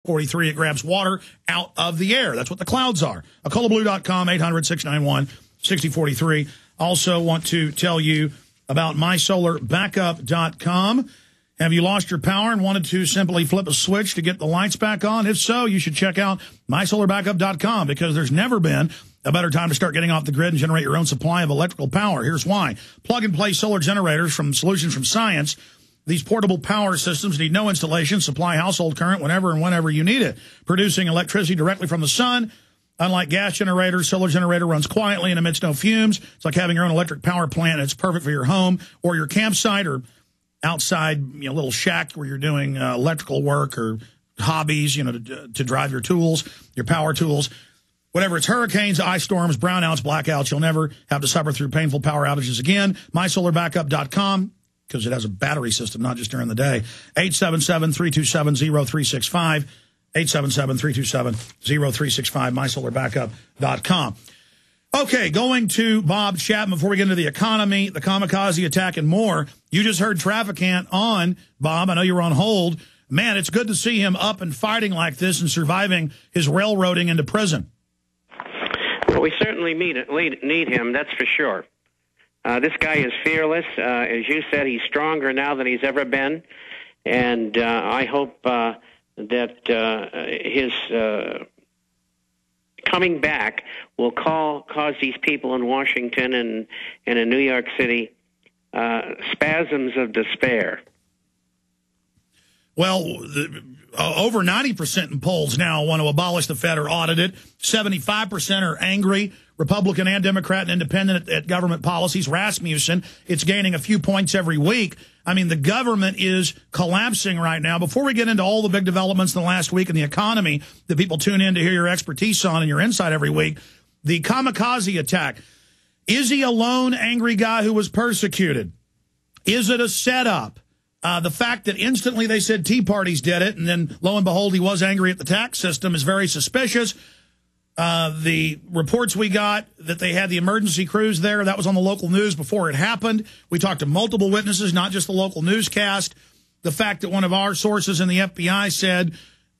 43, it grabs water out of the air. That's what the clouds are. AcolaBlue.com, 800-691-6043. Also want to tell you about MySolarBackup.com. Have you lost your power and wanted to simply flip a switch to get the lights back on? If so, you should check out MySolarBackup.com, because there's never been a better time to start getting off the grid and generate your own supply of electrical power. Here's why. Plug-and-play solar generators from Solutions from Science. These portable power systems need no installation, supply household current whenever and whenever you need it, producing electricity directly from the sun. Unlike gas generators, solar generator runs quietly and emits no fumes. It's like having your own electric power plant. It's perfect for your home or your campsite or outside, little shack where you're doing electrical work or hobbies, to drive your tools, your power tools. Whatever it's hurricanes, ice storms, brownouts, blackouts, you'll never have to suffer through painful power outages again. MySolarBackup.com. Because it has a battery system, not just during the day. 877-327-0365. 877-327-0365. MySolarBackup.com. Okay, going to Bob Chapman before we get into the economy, the kamikaze attack, and more. You just heard Traficant on, Bob. I know you were on hold. Man, it's good to see him up and fighting like this and surviving his railroading into prison. Well, we certainly need him, that's for sure. This guy is fearless. As you said, he's stronger now than he's ever been. And I hope that his coming back will cause these people in Washington and in New York City spasms of despair. Well, over 90% in polls now want to abolish the Fed or audit it. 75% are angry, Republican and Democrat and independent at government policies. Rasmussen, it's gaining a few points every week. I mean, the government is collapsing right now. Before we get into all the big developments in the last week in the economy that people tune in to hear your expertise on and your insight every week, the kamikaze attack. Is he a lone angry guy who was persecuted? Is it a setup? The fact that instantly they said Tea Parties did it, and then lo and behold, he was angry at the tax system is very suspicious. The reports we got that they had the emergency crews there, that was on the local news before it happened. We talked to multiple witnesses, not just the local newscast. The fact that one of our sources in the FBI said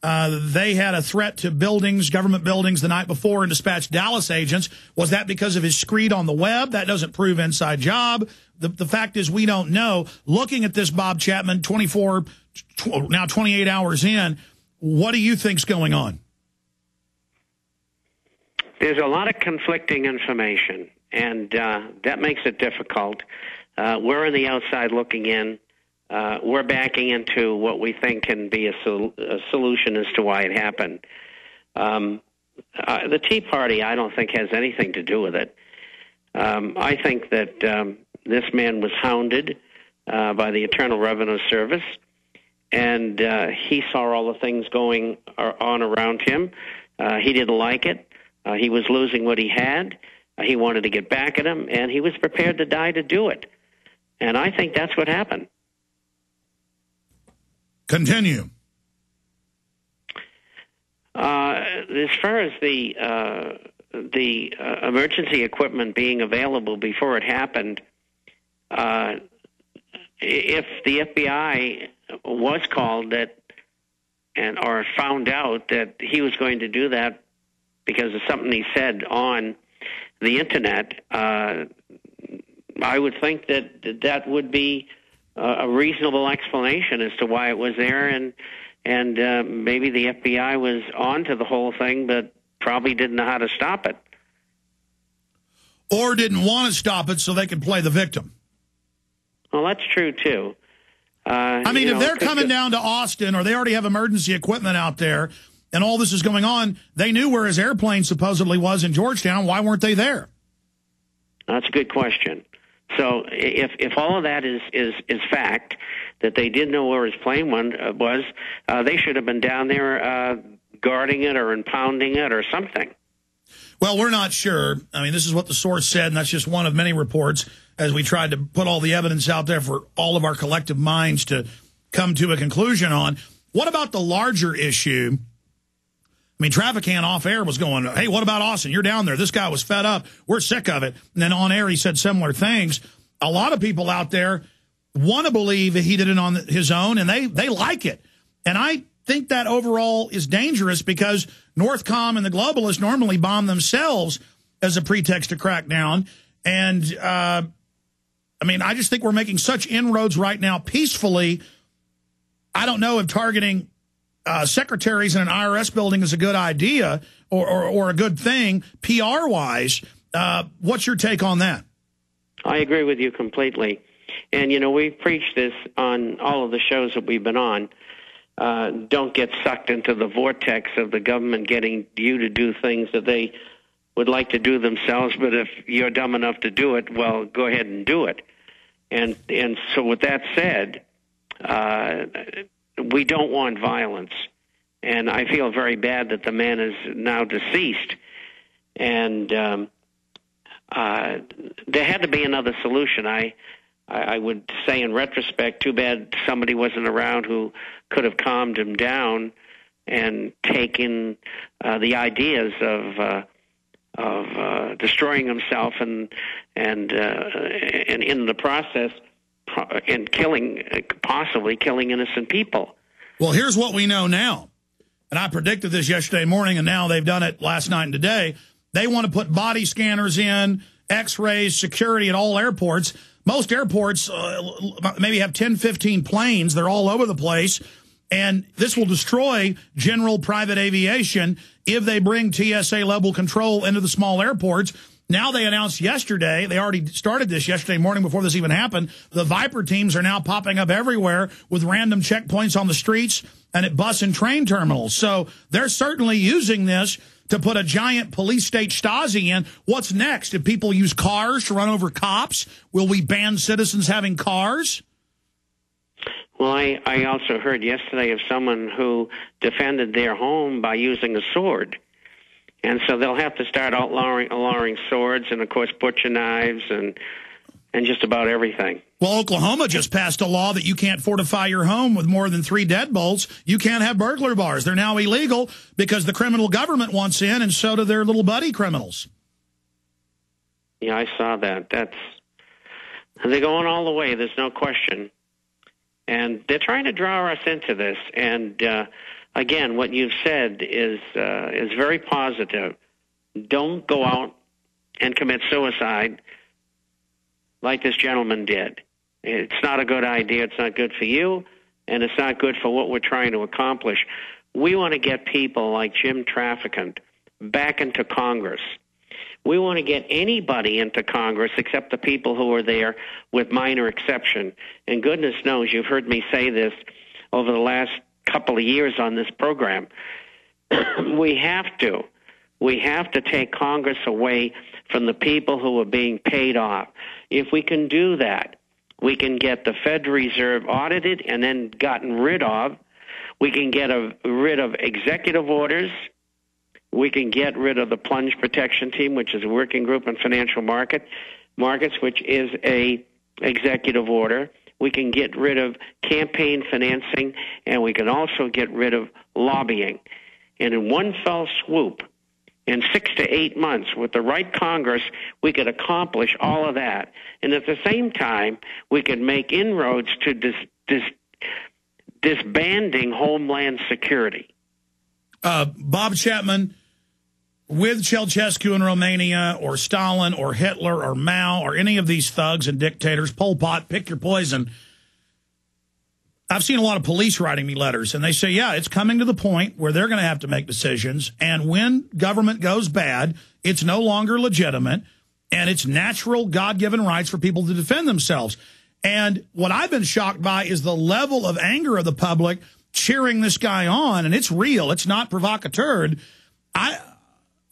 they had a threat to buildings, government buildings, the night before and dispatched Dallas agents. Was that because of his screed on the web? That doesn't prove inside job. The fact is we don't know. Looking at this, Bob Chapman, 28 hours in, what do you think's going on? There's a lot of conflicting information, and that makes it difficult. We're on the outside looking in. We're backing into what we think can be a solution as to why it happened. The Tea Party, I don't think, has anything to do with it. I think that this man was hounded by the Internal Revenue Service, and he saw all the things going on around him. He didn't like it. He was losing what he had. He wanted to get back at him, and he was prepared to die to do it. And I think that's what happened. Continue. As far as the emergency equipment being available before it happened, if the FBI was called or found out that he was going to do that because of something he said on the internet, I would think that would be a reasonable explanation as to why it was there, and maybe the FBI was onto the whole thing, but probably didn't know how to stop it. Or didn't want to stop it so they could play the victim. Well, that's true, too. I mean, if they're coming down to Austin, or they already have emergency equipment out there, and all this is going on, they knew where his airplane supposedly was in Georgetown. Why weren't they there? That's a good question. So if all of that is fact, that they did know where his plane was, they should have been down there guarding it or impounding it or something. Well, we're not sure. I mean, this is what the source said, and that's just one of many reports as we tried to put all the evidence out there for all of our collective minds to come to a conclusion on. What about the larger issue? I mean, Traficant off air was going, hey, what about Austin? You're down there. This guy was fed up. We're sick of it. And then on air, he said similar things. A lot of people out there want to believe that he did it on his own, and they like it. And I think that overall is dangerous because Northcom and the globalists normally bomb themselves as a pretext to crack down. And, I mean, I just think we're making such inroads right now peacefully. I don't know if targeting secretaries in an IRS building is a good idea or a good thing PR-wise. What's your take on that? I agree with you completely. And, you know, we've preached this on all of the shows that we've been on. Don't get sucked into the vortex of the government getting you to do things that they would like to do themselves, but if you're dumb enough to do it, well, go ahead and do it. And so with that said, we don't want violence. And I feel very bad that the man is now deceased. And there had to be another solution. I would say in retrospect, too bad somebody wasn't around who could have calmed him down and taken the ideas of destroying himself and in the process and possibly killing innocent people. Well, here's what we know now. And I predicted this yesterday morning, and now they've done it last night and today. They want to put body scanners in, X-rays, security at all airports. Most airports maybe have 10, 15 planes. They're all over the place. And this will destroy general private aviation if they bring TSA-level control into the small airports. Now they announced yesterday, they already started this yesterday morning before this even happened, the Viper teams are now popping up everywhere with random checkpoints on the streets and at bus and train terminals. So they're certainly using this to put a giant police state Stasi in. What's next? If people use cars to run over cops, will we ban citizens having cars? Well, I also heard yesterday of someone who defended their home by using a sword. And so they'll have to start outlawing swords and, of course, butcher knives and just about everything. Well, Oklahoma just passed a law that you can't fortify your home with more than 3 deadbolts. You can't have burglar bars. They're now illegal because the criminal government wants in, and so do their little buddy criminals. Yeah, I saw that. They're going all the way. There's no question. And they're trying to draw us into this. And, again, what you've said is very positive. Don't go out and commit suicide like this gentleman did. It's not a good idea. It's not good for you, and it's not good for what we're trying to accomplish. We want to get people like Jim Traficant back into Congress. We want to get anybody into Congress except the people who are there with minor exception. And goodness knows you've heard me say this over the last couple of years on this program. We have to take Congress away from the people who are being paid off. If we can do that, we can get the Federal Reserve audited and then gotten rid of. We can get rid of executive orders. We can get rid of the Plunge Protection Team, which is a working group on financial markets, which is a executive order. We can get rid of campaign financing, and we can also get rid of lobbying. And in one fell swoop, in 6 to 8 months, with the right Congress, we could accomplish all of that. And at the same time, we could make inroads to disbanding Homeland Security. Bob Chapman, with Ceausescu in Romania, or Stalin, or Hitler, or Mao, or any of these thugs and dictators, Pol Pot, pick your poison. I've seen a lot of police writing me letters, and they say, yeah, it's coming to the point where they're going to have to make decisions, and when government goes bad, it's no longer legitimate, and it's natural, God-given rights for people to defend themselves. And what I've been shocked by is the level of anger of the public cheering this guy on, and it's real. It's not provocateur.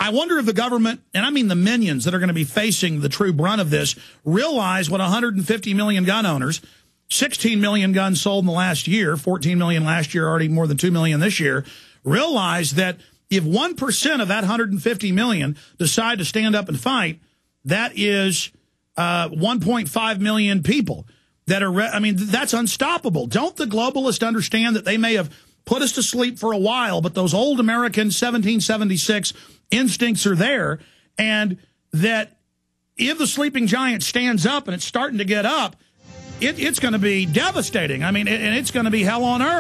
I wonder if the government, and I mean the minions that are going to be facing the true brunt of this, realize what 150 million gun owners, 16 million guns sold in the last year, 14 million last year, already more than 2 million this year, realize that if 1% of that 150 million decide to stand up and fight, that is 1.5 million people that are, I mean, that's unstoppable. Don't the globalists understand that they may have put us to sleep for a while, but those old American 1776 instincts are there, and that if the sleeping giant stands up and it's starting to get up, it's going to be devastating. I mean, and it's going to be hell on earth.